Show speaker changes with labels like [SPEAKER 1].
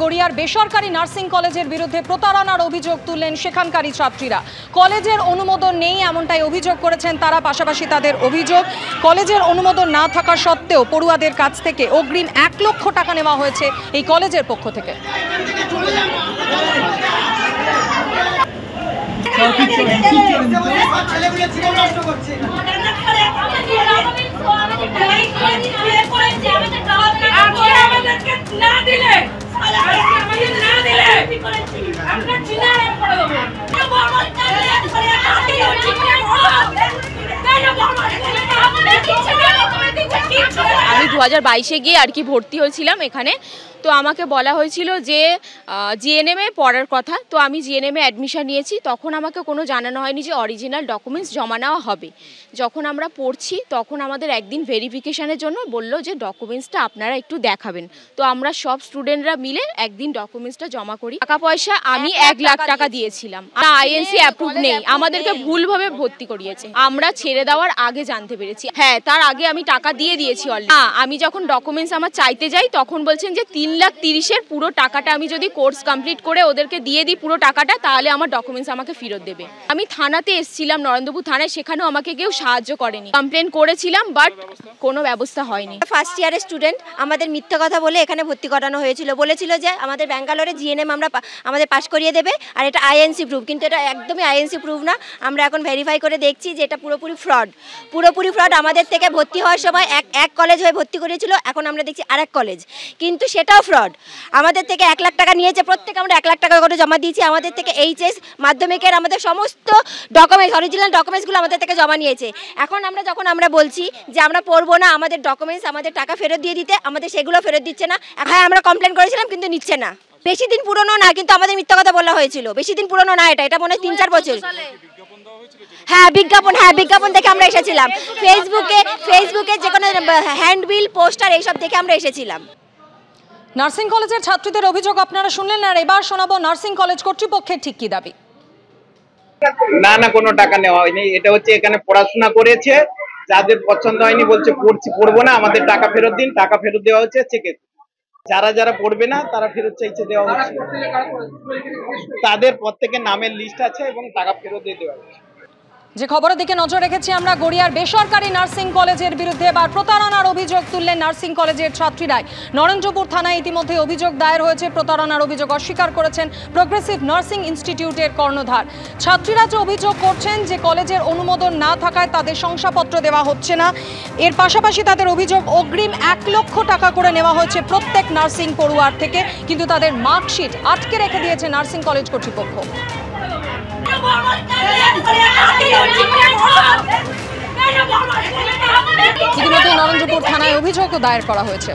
[SPEAKER 1] গড়িয়ার বেসরকারি নার্সিং কলেজের বিরুদ্ধে প্রতারণার অভিযোগ তুললেন সেখানকারী ছাত্রীরা। কলেজের অনুমোদন নেই এমনটাই অভিযোগ করেছেন তারা। পাশাপাশি তাদের অভিযোগ, কলেজের অনুমোদন না থাকা সত্ত্বেও পড়ুয়াদের কাছ থেকে অগ্রিম 1 লক্ষ টাকা নেওয়া হয়েছে এই কলেজের পক্ষ থেকে।
[SPEAKER 2] আমি 2022-এ গিয়ে আর কি ভর্তি হয়েছিলাম এখানে। তো আমাকে বলা হয়েছিল যে জিএনএমে পড়ার কথা। তো আমি জিএনএমে অ্যাডমিশন নিয়েছি। তখন আমাকে কোনো জানানো হয়নি যে অরিজিনাল ডকুমেন্টস জমা নেওয়া হবে। যখন আমরা পড়ছি তখন আমাদের একদিন ভেরিফিকেশনের জন্য বললো যে ডকুমেন্টসটা আপনারা একটু দেখাবেন। তো আমরা সব স্টুডেন্টরা মিলে একদিন ডকুমেন্টসটা জমা করি। টাকা পয়সা আমি 1 লাখ টাকা দিয়েছিলাম। আইএনসি অ্যাপ্রুভ নেই, আমাদেরকে ভুলভাবে ভর্তি করিয়েছে। আমরা ছেড়ে দেওয়ার আগে জানতে পেরেছি। হ্যাঁ, তার আগে আমি টাকা দিয়ে দিয়েছি অলরেডি। আমি যখন ডকুমেন্টস আমার চাইতে যাই তখন বলছেন যে 3,30,000-এর পুরো টাকাটা আমি যদি কোর্স কমপ্লিট করে ওদেরকে দিয়ে দিই পুরো টাকাটা, তাহলে আমার ডকুমেন্টস আমাকে ফেরত দেবে। আমি থানাতে এসেছিলাম, নরেন্দ্রপুর থানায়, সেখানেও আমাকে কেউ সাহায্য করেনি। কমপ্লেন করেছিলাম বাট কোনো ব্যবস্থা হয়নি।
[SPEAKER 3] ফার্স্ট ইয়ারের স্টুডেন্ট, আমাদের মিথ্যা কথা বলে এখানে ভর্তি করানো হয়েছিল। বলেছিল যে আমাদের ব্যাঙ্গালোরে জিএনএম আমাদের পাস করিয়ে দেবে আর এটা আইএনসি প্রুফ, কিন্তু এটা একদমই আইএনসি প্রুফ না। আমরা এখন ভেরিফাই করে দেখছি যে এটা পুরোপুরি ফ্রড। আমাদের থেকে ভর্তি হওয়ার সময় এক কলেজ হয়ে ভর্তি করিয়েছিল, এখন আমরা দেখছি আরেক কলেজ, কিন্তু সেটাও ফ্রড। আমাদের থেকে 1 লাখ টাকা নিয়েছে, প্রত্যেকে আমরা 1 লাখ টাকা করে জমা দিয়েছি। আমাদের থেকে এইচএস মাধ্যমিকের আমাদের সমস্ত ডকুমেন্টস, অরিজিনাল ডকুমেন্টসগুলো আমাদের থেকে জমা নিয়েছে। এখন আমরা বলছি যে আমরা পড়বো না, আমাদের ডকুমেন্টস আমাদের টাকা ফেরত দিয়ে দিতে, আমাদের সেগুলো ফেরত দিচ্ছে না। হ্যাঁ, আমরা কমপ্লেন করেছিলাম কিন্তু নিচ্ছে না। বেশি দিন পুরনো না, কিন্তু আমাদের মিথ্যা কথা বলা হয়েছিল। বেশি দিন পুরনো না, এটা মনে হয় 3-4 বছর। হ্যাঁ, বিজ্ঞাপন দেখে আমরা এসেছিলাম। ফেসবুকে যে কোনো হ্যান্ডবিল, পোস্টার এইসব দেখে আমরা এসেছিলাম।
[SPEAKER 1] নার্সিং কলেজের ছাত্রীদের অভিযোগ আপনারা শুনলেন, আর এবার শোনাবো নার্সিং কলেজ কর্তৃপক্ষের ঠিক কি দাবি।
[SPEAKER 4] না, কোনো টাকা নেওয়া হয়নি। এটা হচ্ছে এখানে পড়াশোনা করেছে, যাদের পছন্দ হয়নি বলছে পড়বো না, আমাদের টাকা ফেরত দিন। টাকা ফেরত দেওয়া হচ্ছে চেকে। যারা পড়বে না তারা ফেরত চাইছে দেওয়া হচ্ছে। তাদের প্রত্যেকের নামের লিস্ট আছে এবং টাকা ফেরত দিয়ে দেওয়া হচ্ছে।
[SPEAKER 1] যে খবরের দিকে নজর রেখেছি আমরা, গড়িয়ার বেসরকারি নার্সিং কলেজের বিরুদ্ধে এবার প্রতারণার অভিযোগ তুললেন নার্সিং কলেজের ছাত্রীরাই। নরেন্দ্রপুর থানায় ইতিমধ্যে অভিযোগ দায়ের হয়েছে। প্রতারণার অভিযোগ অস্বীকার করেছেন প্রোগ্রেসিভ নার্সিং ইনস্টিটিউটের কর্ণধার। ছাত্রীরা যে অভিযোগ করছেন যে কলেজের অনুমোদন না থাকায় তাদের শংসাপত্র দেওয়া হচ্ছে না। এর পাশাপাশি তাদের অভিযোগ অগ্রিম 1 লক্ষ টাকা করে নেওয়া হয়েছে প্রত্যেক নার্সিং পড়ুয়ার থেকে, কিন্তু তাদের মার্কশিট আটকে রেখে দিয়েছে নার্সিং কলেজ কর্তৃপক্ষ। ইতিমধ্যে নরেন্দ্রপুর থানায় অভিযোগও দায়ের করা হয়েছে।